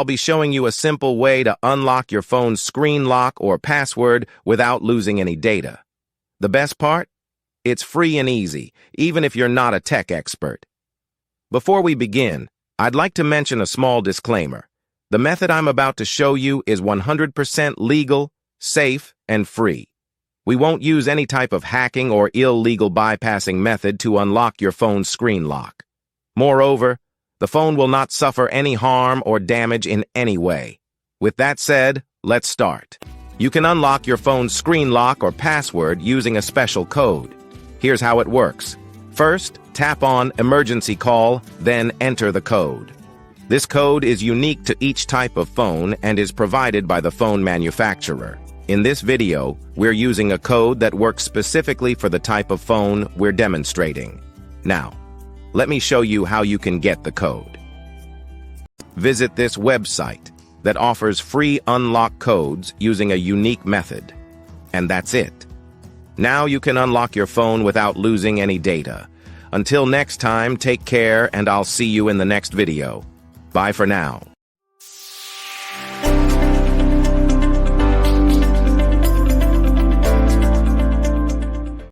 I'll be showing you a simple way to unlock your phone's screen lock or password without losing any data. The best part? It's free and easy, even if you're not a tech expert. Before we begin, I'd like to mention a small disclaimer. The method I'm about to show you is 100% legal, safe, and free. We won't use any type of hacking or illegal bypassing method to unlock your phone's screen lock. Moreover, the phone will not suffer any harm or damage in any way. With that said, let's start. You can unlock your phone's screen lock or password using a special code. Here's how it works. First, tap on Emergency Call, then enter the code. This code is unique to each type of phone and is provided by the phone manufacturer. In this video, we're using a code that works specifically for the type of phone we're demonstrating. Now, let me show you how you can get the code. Visit this website that offers free unlock codes using a unique method. And that's it. Now you can unlock your phone without losing any data. Until next time, take care, and I'll see you in the next video. Bye for now.